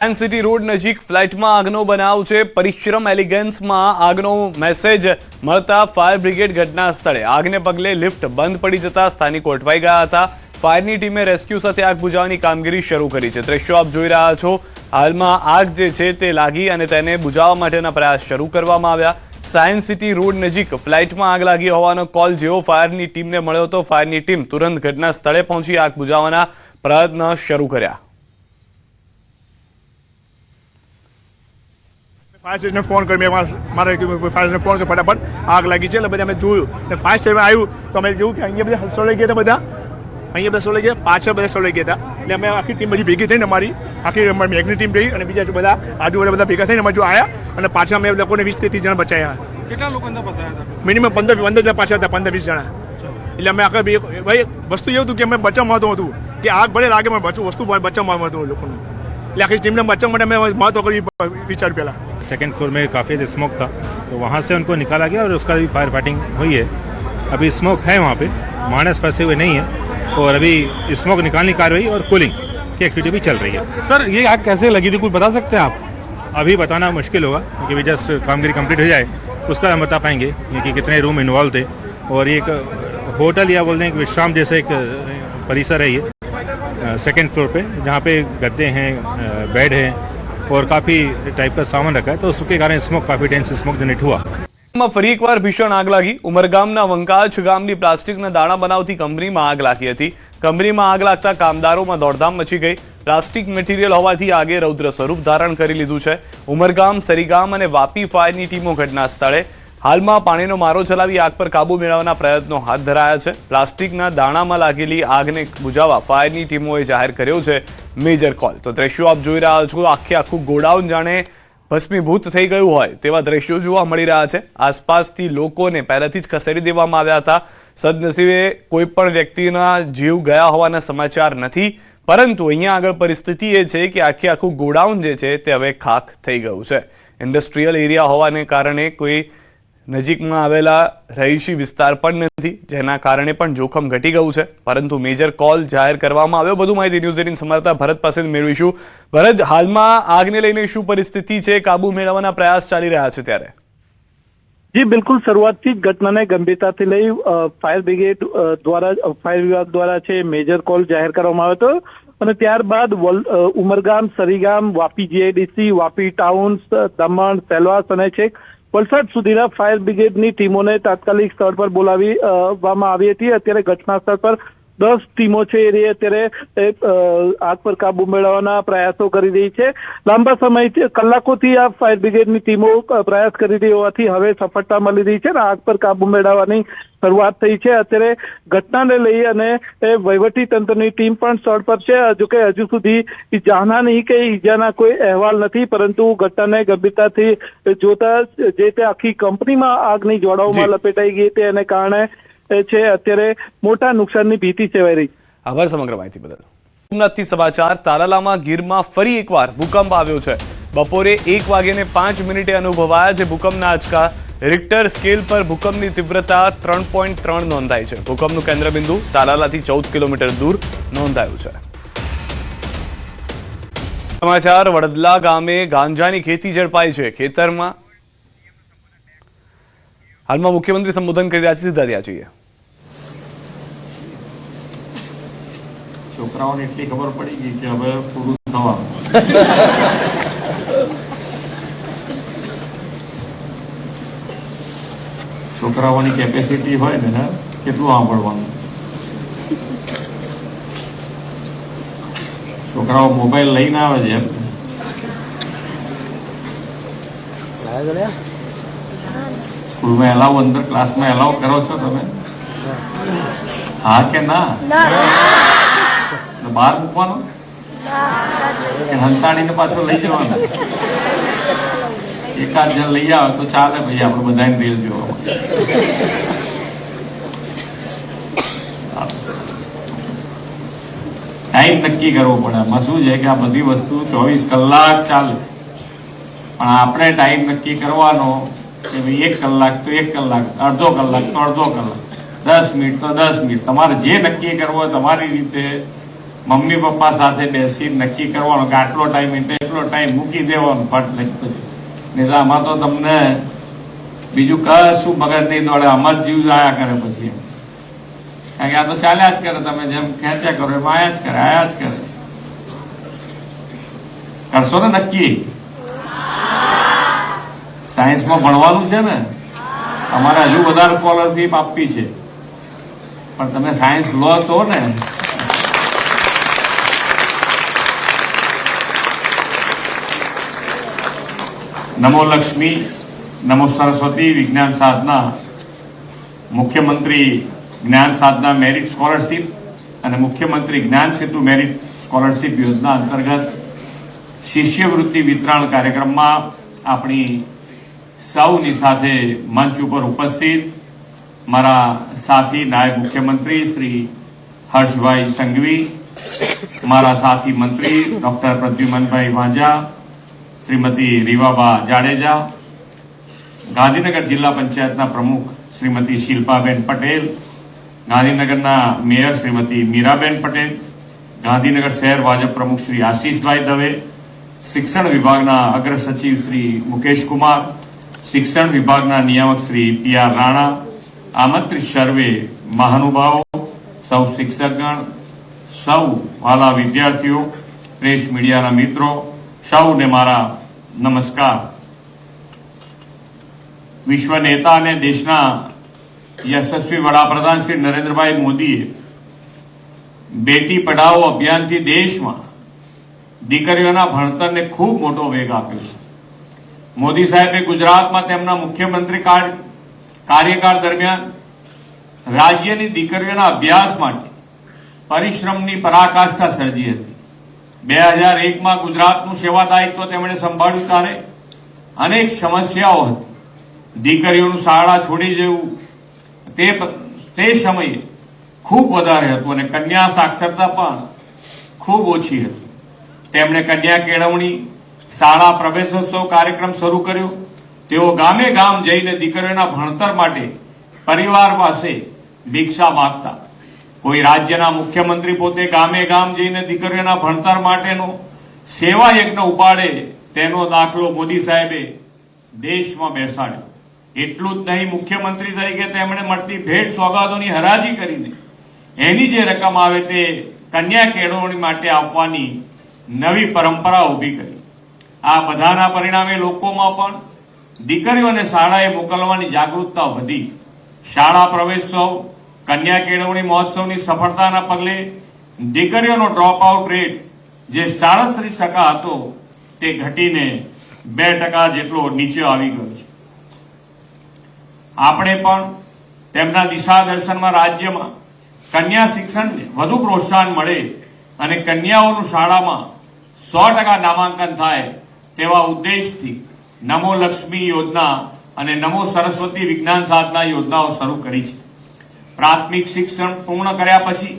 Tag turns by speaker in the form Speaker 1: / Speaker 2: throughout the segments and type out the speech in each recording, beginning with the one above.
Speaker 1: Science city road નજીક ફ્લેટમાં આગનો બનાવ છે। પરિશ્રમ એલિગન્સમાં આગનો મેસેજ મળતા ફાયર બ્રિગેડ ઘટના સ્થળે। આગને પગલે લિફ્ટ બંધ પડી જતા સ્થાનિકો અટવાઈ ગયા હતા। ફાયરની ટીમે રેસ્ક્યુ સાથે આગ બુઝાવવાની કામગીરી શરૂ કરી છે। દ્રશ્યો આપ જોઈ રહ્યા છો। હાલમાં આગ જે છે તે લાગી અને તેને બુઝાવવા માટેના પ્રયાસ શરૂ કરવામાં આવ્યા। સાયન્સ સિટી રોડ નજીક ફ્લેટમાં આગ લાગી હોવાનો કોલ જેવો ફાયરની ટીમને મળ્યો હતો, ફાયરની ટીમ તુરંત ઘટના સ્થળે પહોંચી આગ બુઝાવવાના પ્રયત્ન શરૂ કર્યા।
Speaker 2: फायर स्टेशन ने फोन कर मारे फायर स्टेशन फोन कर फटाफट आग लगी है बधा अमे जोयुं ने फायर स्टेशन आव्युं तो अमे जोयुं कि अहींया बधा सळाई गया था बधा अहींया बधा सळाई गया पाछळ बधा सळाई गया था એટલે અમે આખી ટીમ બધી ભેગી થઈને અમારી આખી મેગની ટીમ રહી અને બીજા બધા આજુબાજુ બધા ભેગા થઈને અમે જો આયા અને પાછા અમે લોકોને 20 થી 30 જણ બચાવ્યા।
Speaker 3: કેટલા લોકો અંદર ફસાયા હતા?
Speaker 2: મિનિમમ 15 જણ પાછા હતા, 15-20 જણા। એટલે અમે આખા ભાઈ વસ્તુ એવું હતું કે અમે બચાવ મહત્વ હતું કે આગ ભલે લાગે પણ બચવું વસ્તુ બચાવ મહત્વ લોકોનું એટલે આખી ટીમને બચાવ માટે અમે મહત્વ કરી વિચાર પહેલા।
Speaker 4: सेकंड फ्लोर में काफ़ी स्मोक था तो वहाँ से उनको निकाला गया और उसका भी फायर फाइटिंग हुई है। अभी स्मोक है वहाँ पे, मानस फंसे हुए नहीं है और अभी स्मोक निकालने की कार्रवाई और कूलिंग की एक्टिविटी भी चल रही है।
Speaker 3: सर ये आग कैसे लगी थी, कुछ बता सकते हैं आप?
Speaker 4: अभी बताना मुश्किल होगा क्योंकि जस्ट कामगिरी कंप्लीट हो जाए उसका हम बता पाएंगे कि कितने रूम इन्वॉल्व थे। और ये एक होटल या बोलते हैं कि विश्राम जैसे एक परिसर है ये सेकेंड फ्लोर पे, जहाँ पे गद्दे हैं, बेड हैं और काफ़ी टाइप का सामान रखा है तो उसके कारण स्मोक काफ़ी डेंस स्मोक जनरेट हुआ।
Speaker 1: ફરી એકવાર ભીષણ આગ લાગી। ઉમરગામના વંકાચ ગામની પ્લાસ્ટિકના દાણા બનાવતી કંપનીમાં આગ લાગી હતી। કંપનીમાં આગ લાગતા કામદારોમાં દોડધામ મચી ગઈ। પ્લાસ્ટિક મટીરિયલ હોવાથી આગે રૌદ્ર સ્વરૂપ ધારણ કરી લીધું છે। ઉમરગામ, સરીગામ અને વાપી ફાયરની ટીમો ઘટના સ્થળે હાલમાં પાણીનો મારો ચલાવી આગ પર કાબુ મેળવવાના પ્રયત્નો હાથ ધરાયા છે। પ્લાસ્ટિકના દાણામાં લાગેલી આગને બુઝાવવા ફાયરની ટીમોએ જાહેર કર્યો છે મેજર કોલ। તો દ્રશ્યો આપ જોઈ રહ્યા છો। આખું ગોડાઉન જાણે ભસ્મીભૂત થઈ ગયું હોય તેવા દ્રશ્યો જોવા મળી રહ્યા છે। આસપાસથી લોકોને પહેલાથી જ ખસેડી દેવામાં આવ્યા હતા। સદનસીબે કોઈ પણ વ્યક્તિના જીવ ગયા હોવાના સમાચાર નથી, પરંતુ અહીંયા આગળ પરિસ્થિતિ એ છે કે આખું ગોડાઉન જે છે તે હવે ખાખ થઈ ગયું છે। ઇન્ડસ્ટ્રીયલ એરિયા હોવાને કારણે કોઈ નજીકમાં આવેલા રહીશી વિસ્તાર પણ નથી, જેના કારણે પણ જોખમ ઘટી ગયું છે, પરંતુ મેજર કોલ જાહેર કરવામાં આવ્યો। વધુ માહિતી ન્યૂઝ 18 સંવાદદાતા ભરત પાસેથી મેળવીશું। ભરત, હાલમાં આગને લઈને શું પરિસ્થિતિ છે, કાબુ મેળવવાના પ્રયાસ ચાલી રહ્યા છે ત્યારે?
Speaker 5: જી બિલકુલ, શરૂઆતથી જ ઘટનાને ગંભીરતાથી લઈ ફાયર બ્રિગેડ દ્વારા ફાયર વિભાગ દ્વારા છે મેજર કોલ જાહેર કરવામાં આવ્યો હતો અને ત્યારબાદ ઉમરગામ, સરીગામ, વાપી જીઆઈડીસી, વાપી ટાઉન, દમણ, સેલવાસ અને છેક વલસાડ સુધીના ફાયર બ્રિગેડની ટીમોને તાત્કાલિક સ્થળ પર બોલાવવામાં આવી હતી। અત્યારે ઘટના સ્થળ પર 10 ટીમો છે એ અત્યારે આગ પર કાબુ મેળવવાના પ્રયાસો કરી રહી છે। લાંબા સમયથી કલાકોથી આ ફાયર બ્રિગેડની ટીમો પ્રયાસ કરી રહી હોવાથી હવે સફળતા મળી રહી છે અને આગ પર કાબુ મેળવવાની શરૂઆત થઈ છે। અત્યારે ઘટનાને લઈ અને વહીવટી તંત્રની ટીમ પણ સ્થળ પર છે। જોકે હજુ સુધી જાનહાની કે ઈજાના કોઈ અહેવાલ નથી, પરંતુ ઘટનાને ગંભીરતાથી જોતા જે તે આખી કંપનીમાં આગની જ્વાળાઓમાં લપેટાઈ ગઈ તેને કારણે છે અત્યારે મોટા નુકસાનની ભીતિ સેવાઈ રહી।
Speaker 1: આભાર સમગ્ર માહિતી બદલ। સોમનાથથી સમાચાર। તાલાલામાં ગીરમાં ફરી એકવાર ભૂકંપ આવ્યો છે। બપોરે 1:05 અનુભવાયા છે ભૂકંપના આંચકા। રિક્ટર સ્કેલ પર ભૂકંપની તીવ્રતા 3.3 નોંધાઈ છે। ભૂકંપનું કેન્દ્રબિંદુ તાલાલાથી 14 કિલોમીટર દૂર નોંધાયું છે। સમાચાર। વડદલા ગામે ગાંજાની ખેતી ઝડપાઈ છે। ખેતરમાં હાલમાં મુખ્યમંત્રી સંબોધન કરી રહ્યા છે। સીધા ત્યાં જોઈએ।
Speaker 6: છોકરાઓને એટલી ખબર પડી ગઈ કે હવે પૂરું થવાનું। છોકરાઓની કેપેસિટી હોય ને કેટલું સાંભળવાનું। છોકરાઓ મોબાઈલ લઈને આવે છે એમ સ્કૂલમાં એલાવ, અંદર ક્લાસમાં એલાવ કરો છો તમે? હા કે ના? બહાર મૂકવાનો કે હંતાડીને પાછો લઈ જવાનો? એકાદ જણ લઈ આવે તો ચાલે ભાઈ, આપણે બધાને રેલ જોવા। ટાઈમ નક્કી કરવો પડે। આમાં શું છે કે આ બધી વસ્તુ 24 કલાક ચાલે, પણ આપણે ટાઈમ નક્કી કરવાનો કે ભાઈ 1 કલાક તો 1 કલાક, અડધો કલાક તો અડધો કલાક, 10 મિનિટ તો 10 મિનિટ। તમારે જે નક્કી કરવું હોય તમારી રીતે મમ્મી પપ્પા સાથે બેસી નક્કી કરવાનું કે આટલો ટાઈમ એટલે એટલો ટાઈમ મૂકી દેવાનો ફટ નહીં. નહીં તો આમાં તો તમને બીજું કશું મગજ નહીં દોડે, આમાં જ જીવ આયા કરે પછી. કારણ કે આ તો ચાલ્યા જ કરે, તમે જેમ ખેંચ્યા કરો એમ આયા જ કરે, આયા જ કરે. કરશો ને નક્કી? સાયન્સમાં ભણવાનું છે ને, અમારે હજુ વધારે સ્કોલરશીપ આપવી છે, પણ તમે સાયન્સ લો તો ને. નમો લક્ષ્મી, નમો સરસ્વતી વિજ્ઞાન સાધના, મુખ્યમંત્રી જ્ઞાન સાધના મેરિટ સ્કોલરશીપ અને મુખ્યમંત્રી જ્ઞાન સેતુ મેરિટ સ્કોલરશીપ યોજના અંતર્ગત શિષ્યવૃત્તિ વિતરણ કાર્યક્રમમાં આપણી સૌની સાથે મંચ ઉપર ઉપસ્થિત મારા સાથી નાયબ મુખ્યમંત્રી શ્રી હર્ષભાઈ સંઘવી, મારા સાથી મંત્રી ડોક્ટર પ્રદ્યુમનભાઈ વાંઝા, શ્રીમતી રીવાબા જાડેજા, ગાંધીનગર જિલ્લા પંચાયતના પ્રમુખ શ્રીમતી શિલ્પાબેન પટેલ, ગાંધીનગરના મેયર શ્રીમતી મીરાબેન પટેલ, ગાંધીનગર શહેર ભાજપ પ્રમુખ શ્રી આશીષભાઈ દવે, શિક્ષણ વિભાગના અગ્ર સચિવ શ્રી મુકેશ કુમાર, શિક્ષણ વિભાગના નિયામક શ્રી પી.આર. રાણા, આમંત્રિત સર્વે મહાનુભાવો, સૌ શિક્ષકગણ, સૌ વાલા વિદ્યાર્થીઓ, પ્રેસ મીડિયાના મિત્રો, સૌને મારા નમસ્કાર. વિશ્વ નેતા અને દેશના યશસ્વી વડાપ્રધાન શ્રી નરેન્દ્રભાઈ મોદીએ બેટી પઢાઓ અભિયાનથી દેશમાં દીકરીઓના ભણતરને ખૂબ મોટો વેગ આપ્યો છે. મોદી સાહેબે ગુજરાતમાં તેમના મુખ્યમંત્રી કાર્યકાળ દરમિયાન રાજ્યની દીકરીઓના અભ્યાસ માટે પરિશ્રમની પરાકાષ્ઠા સર્જી હતી. 2001માં ગુજરાતનું સેવા દાયિત્વ તેમણે સંભાળ્યું ત્યારે અનેક સમસ્યાઓ હતી. દીકરીઓનું શાળા છોડી જવું તે સમયે ખૂબ વધારે હતું અને કન્યા સાક્ષરતા પણ ખૂબ ઓછી હતી. તેમણે કન્યા કેળવણી, શાળા પ્રવેશોત્સવ કાર્યક્રમ શરૂ કર્યો. તેઓ ગામે ગામ જઈને દીકરીઓના ભણતર માટે પરિવાર પાસે ભિક્ષા માંગતા. કોઈ રાજ્યના મુખ્યમંત્રી પોતે ગામે ગામ જઈને દીકરીઓના ભણતર માટેનો સેવા યજ્ઞ ઉપાડે તેનો દાખલો મોદી સાહેબે દેશમાં બેસાડ્યો. એટલું જ નહીં, મુખ્યમંત્રી તરીકે તેમણે મળતી ભેટ સોગાદોની હરાજી કરીને એની જે રકમ આવે તે કન્યા કેળવણી માટે આપવાની નવી પરંપરા ઊભી કરી. આ બધાના પરિણામે લોકોમાં પણ દીકરીઓને શાળાએ મોકલવાની જાગૃતતા વધી. શાળા પ્રવેશોત્સવ, કન્યા કેળવણી મહોત્સવની સફળતાના પગલે દીકરીઓનો ડ્રોપ આઉટ રેટ જે 67% હતો તે ઘટીને 2% જેટલો નીચે આવી ગયો છે. આપણે પણ તેમના દિશા દર્શનમાં રાજ્યમાં કન્યા શિક્ષણને વધુ પ્રોત્સાહન મળે અને કન્યાઓનું શાળામાં 100% નામાંકન થાય તેવા ઉદ્દેશથી નમો લક્ષ્મી યોજના અને નમો સરસ્વતી વિજ્ઞાન સાધના યોજનાઓ શરૂ કરી છે. પ્રાથમિક શિક્ષણ પૂર્ણ કર્યા પછી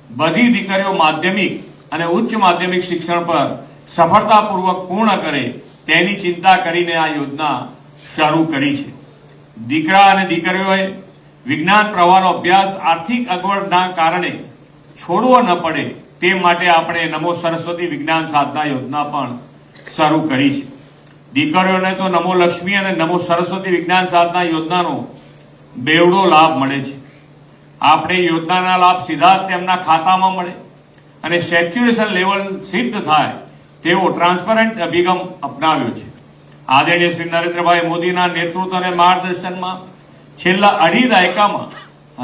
Speaker 6: બધી દીકરીઓ માધ્યમિક અને ઉચ્ચ માધ્યમિક શિક્ષણ પર સફળતાપૂર્વક પૂર્ણ કરે તેની ચિંતા કરીને આ યોજના શરૂ કરી છે. દીકરા અને દીકરીઓએ વિજ્ઞાન પ્રવાહનો અભ્યાસ આર્થિક અગવડના કારણે છોડવો ન પડે તે માટે આપણે નમો સરસ્વતી વિજ્ઞાન સાધના યોજના પણ શરૂ કરી છે. દીકરીઓને તો નમો લક્ષ્મી અને નમો સરસ્વતી વિજ્ઞાન સાધના યોજનાનો બેવડો લાભ મળે છે. આપણે યોજનાના લાભ સીધા જ તેમના ખાતામાં મળે અને સેચ્યુરેશન લેવલ સિદ્ધ થાય તેવો ટ્રાન્સપરન્ટ અભિગમ અપનાવ્યો છે. આદરણીય શ્રી નરેન્દ્રભાઈ મોદીના નેતૃત્વ અને માર્ગદર્શનમાં છેલ્લા 2.5 દાયકામાં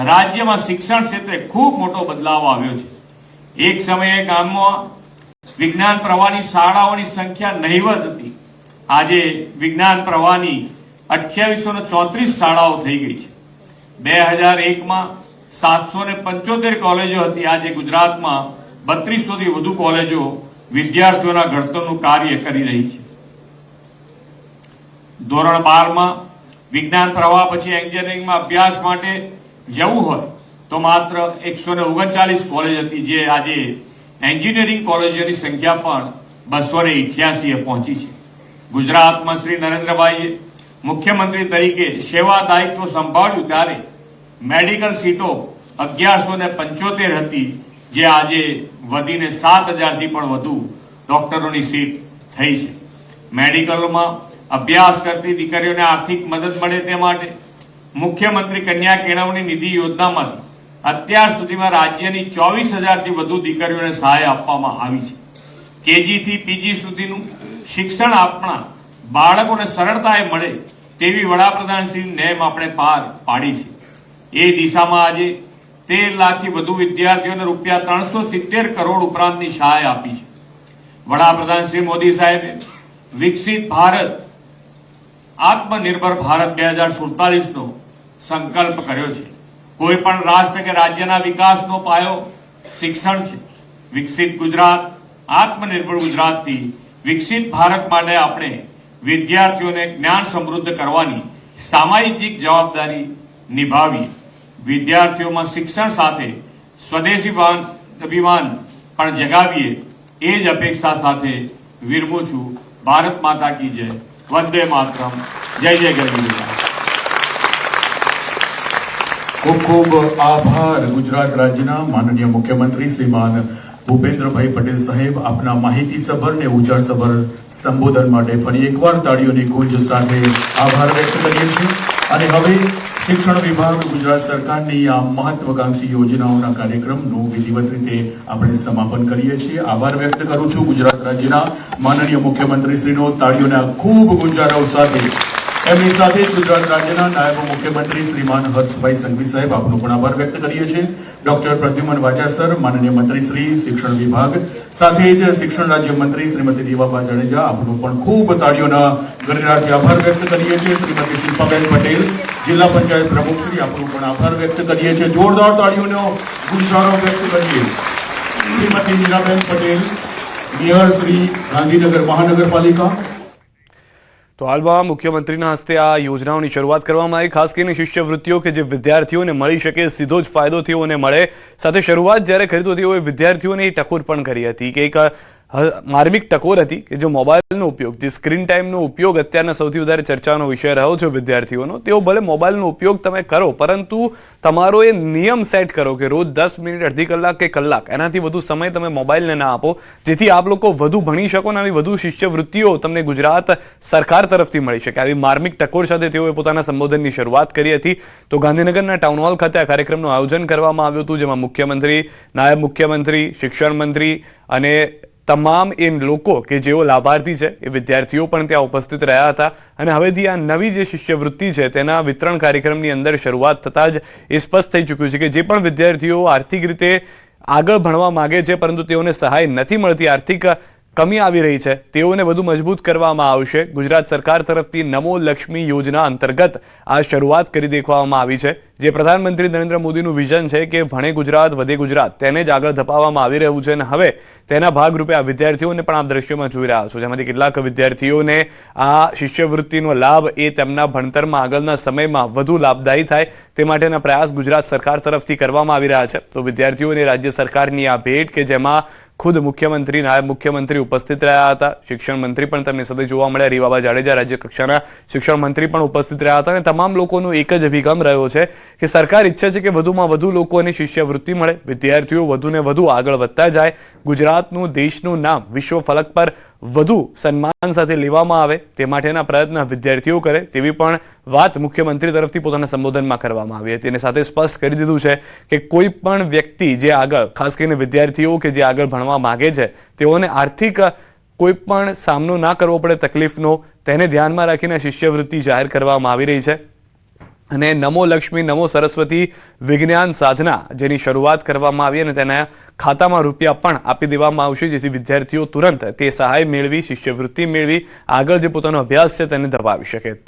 Speaker 6: રાજ્યમાં શિક્ષણ ક્ષેત્રે ખૂબ મોટો બદલાવ આવ્યો છે. એક સમયે ગામમાં વિજ્ઞાન પ્રવાહની શાળાઓની સંખ્યા નહીવત હતી. આજે વિજ્ઞાન પ્રવાહની 2834 શાળાઓ થઈ ગઈ છે. 2001માં 775 કોલેજો હતી. આજે ગુજરાતમાં 3200 થી વધુ કોલેજો વિદ્યાર્થીઓના ઘડતરનું કાર્ય કરી રહી છે. ધોરણ 12માં વિજ્ઞાન પ્રવાહ પછી એન્જિનિયરિંગમાં અભ્યાસ માટે જવું હોય તો માત્ર 139 કોલેજ હતી, જે આજે એન્જિનિયરિંગ કોલેજોની સંખ્યા પણ 288 પહોંચી છે. ગુજરાતમાં શ્રી નરેન્દ્રભાઈએ મુખ્યમંત્રી તરીકે સેવા દાયિત્વ સંભાળ્યું ત્યારે મેડિકલ સીટો 1175 હતી, જે આજે વધીને 7,000થી પણ વધુ ડોક્ટરોની સીટ થઈ છે. મેડિકલમાં અભ્યાસ કરતી દીકરીઓને આર્થિક મદદ મળે તે માટે મુખ્યમંત્રી કન્યા કેળવણી નિધિ યોજનામાંથી અત્યાર સુધીમાં રાજ્યની 24,000થી વધુ દીકરીઓને સહાય આપવામાં આવી છે. કેજી થી પીજી સુધીનું શિક્ષણ આપણા બાળકોને સરળતાએ મળે તેવી વડાપ્રધાનશ્રીની નેમ આપણે પાર પાડી છે. એ દિશામાં આજે 13 લાખથી વધુ વિદ્યાર્થીઓને રૂપિયા 370 કરોડ ઉપરાંતની સહાય આપી છે. વડાપ્રધાન શ્રી મોદી સાહેબે વિકસિત ભારત આત્મનિર્ભર ભારત 2047નો સંકલ્પ કર્યો છે. કોઈ પણ રાષ્ટ્ર કે રાજ્યના વિકાસનો પાયો શિક્ષણ છે. વિકસિત ગુજરાત, આત્મનિર્ભર ગુજરાતથી વિકસિત ભારત માટે આપણે વિદ્યાર્થીઓને જ્ઞાન સમૃદ્ધ કરવાની સામાજિક જવાબદારી નિભાવીએ. વિદ્યાર્થીઓમાં શિક્ષણ સાથે સ્વદેશી અભિમાન પણ જગાવીએ. એ જ અપેક્ષા સાથે વિરમું છું. ભારત માતા કી જય. વંદે માતરમ. જય જય ગરવી.
Speaker 7: ખૂબ ખૂબ આભાર ગુજરાત રાજ્યના માનનીય મુખ્યમંત્રી શ્રીમાન ભૂપેન્દ્રભાઈ પટેલ સાહેબ આપના માહિતીસભર ને ઉજાળસભર સંબોધન માટે ફરી એકવાર તાળીઓની ગુંજ સાથે આભાર વ્યક્ત કરીએ છીએ. અને હવે શિક્ષણ વિભાગ ગુજરાત સરકારની આ મહત્વકાંક્ષી યોજનાઓના કાર્યક્રમનું વિધિવત રીતે આપણે સમાપન કરીએ છીએ. આભાર વ્યક્ત કરું છું ગુજરાત રાજ્યના માનનીય મુખ્યમંત્રી શ્રીનો તાળીઓના ખૂબ ગુંજારવ સાથે. એમની સાથે જ ગુજરાત રાજ્યના નાયબ મુખ્યમંત્રી શ્રીમાન હર્ષભાઈ સંઘવી સાહેબ આપનો પણ આભાર વ્યક્ત કરીએ છીએ. ડોક્ટર પ્રદ્યુમન વાજાસર માનનીય મંત્રી શ્રી શિક્ષણ વિભાગ, સાથે જ શિક્ષણ રાજ્ય મંત્રી શ્રીમતી દીવાબા જાડેજા આપનો પણ ખૂબ તાળીઓના ગણરાજથી આભાર વ્યક્ત કરીએ છીએ. શ્રીમતી શિલ્પાબેન પટેલ જિલ્લા પંચાયત પ્રમુખ શ્રી આપનો પણ આભાર વ્યક્ત કરીએ છીએ. જોરદાર તાળીઓનો ગુંજારો વ્યક્ત કરીએ. શ્રીમતી મીરાબેન પટેલ મેયર શ્રી ગાંધીનગર મહાનગરપાલિકા.
Speaker 1: તો હાલમાં મુખ્યમંત્રીના હસ્તે આ યોજનાઓની શરૂઆત કરવામાં આવી. ખાસ કરીને શિષ્યવૃત્તિઓ કે જે વિદ્યાર્થીઓને મળી શકે, સીધો જ ફાયદો તેઓને મળે. સાથે શરૂઆત જ્યારે કરી તો તેઓએ વિદ્યાર્થીઓને એ ટકોર પણ કરી હતી કે એક માર્મિક ટકોર હતી કે જે મોબાઈલનો ઉપયોગ, જે સ્ક્રીન ટાઈમનો ઉપયોગ અત્યારના સૌથી વધારે ચર્ચાનો વિષય રહ્યો છે વિદ્યાર્થીઓનો. તેઓ ભલે મોબાઈલનો ઉપયોગ તમે કરો, પરંતુ તમારો એ નિયમ સેટ કરો કે રોજ 10 મિનિટ, અડધી કલાક કે કલાક, એનાથી વધુ સમય તમે મોબાઈલને ના આપો, જેથી આપ લોકો વધુ ભણી શકો અને આવી વધુ શિષ્યવૃત્તિઓ તમને ગુજરાત સરકાર તરફથી મળી શકે. આવી માર્મિક ટકોર સાથે તેઓએ પોતાના સંબોધનની શરૂઆત કરી હતી. તો ગાંધીનગરના ટાઉન હોલ ખાતે આ કાર્યક્રમનું આયોજન કરવામાં આવ્યું હતું, જેમાં મુખ્યમંત્રી, નાયબ મુખ્યમંત્રી, શિક્ષણ મંત્રી અને તમામ એ લોકો કે જેઓ લાભાર્થી છે એ વિદ્યાર્થીઓ પણ ત્યાં ઉપસ્થિત રહ્યા હતા. અને હવેથી આ નવી જે શિષ્યવૃત્તિ છે તેના વિતરણ કાર્યક્રમની અંદર શરૂઆત થતાં જ એ સ્પષ્ટ થઈ ચૂક્યું છે કે જે પણ વિદ્યાર્થીઓ આર્થિક રીતે આગળ ભણવા માંગે છે પરંતુ તેઓને સહાય નથી મળતી, આર્થિક કમી આવી રહી છે, તેઓને વધુ મજબૂત કરવામાં આવશે. ગુજરાત સરકાર તરફથી નમો લક્ષ્મી યોજના અંતર્ગત આ શરૂઆત કરી દેખાડવામાં આવી છે. જે પ્રધાનમંત્રી નરેન્દ્ર મોદીનું વિઝન છે કે ભણે ગુજરાત વધે ગુજરાત, તેને જ આગળ ધપાવવામાં આવી રહ્યું છે. અને હવે તેના ભાગરૂપે આ વિદ્યાર્થીઓને પણ આપ દ્રશ્યોમાં જોઈ રહ્યા છો, જેમાંથી કેટલાક વિદ્યાર્થીઓને આ શિષ્યવૃત્તિનો લાભ એ તેમના ભણતરમાં આગળના સમયમાં વધુ લાભદાયી થાય તે માટેના પ્રયાસ ગુજરાત સરકાર તરફથી કરવામાં આવી રહ્યા છે. તો વિદ્યાર્થીઓને રાજ્ય સરકારની આ ભેટ કે જેમાં ખુદ મુખ્યમંત્રી, નાયબ મુખ્યમંત્રી ઉપસ્થિત રહ્યા હતા, શિક્ષણ મંત્રી પણ તેમની સાથે જોવા મળ્યા, રીવાબા જાડેજા રાજ્ય કક્ષાના શિક્ષણ મંત્રી પણ ઉપસ્થિત રહ્યા હતા. અને તમામ લોકોનો એક જ અભિગમ રહ્યો છે કે સરકાર ઈચ્છે છે કે વધુમાં વધુ લોકોને શિષ્યવૃત્તિ મળે, વિદ્યાર્થીઓ વધુને વધુ આગળ વધતા જાય, ગુજરાતનું, દેશનું નામ વિશ્વ ફલક પર વધુ સન્માન સાથે લેવામાં આવે તે માટેના પ્રયત્ન વિદ્યાર્થીઓ કરે તેવી પણ વાત મુખ્યમંત્રી તરફથી પોતાના સંબોધનમાં કરવામાં આવી હતી. અને સાથે સ્પષ્ટ કરી દીધું છે કે કોઈ પણ વ્યક્તિ જે આગળ, ખાસ કરીને વિદ્યાર્થીઓ કે જે આગળ ભણવા માંગે છે, તેઓને આર્થિક કોઈ પણ સામનો ના કરવો પડે તકલીફનો, તેને ધ્યાનમાં રાખીને શિષ્યવૃત્તિ જાહેર કરવામાં આવી રહી છે. અને નમો લક્ષ્મી, નમો સરસ્વતી વિજ્ઞાન સાધના જેની શરૂઆત કરવામાં આવી અને તેના ખાતામાં રૂપિયા પણ આપી દેવામાં આવશે, જેથી વિદ્યાર્થીઓ તુરંત તે સહાય મેળવી, શિષ્યવૃત્તિ મેળવી આગળ જે પોતાનો અભ્યાસ છે તેને ધપાવી શકે.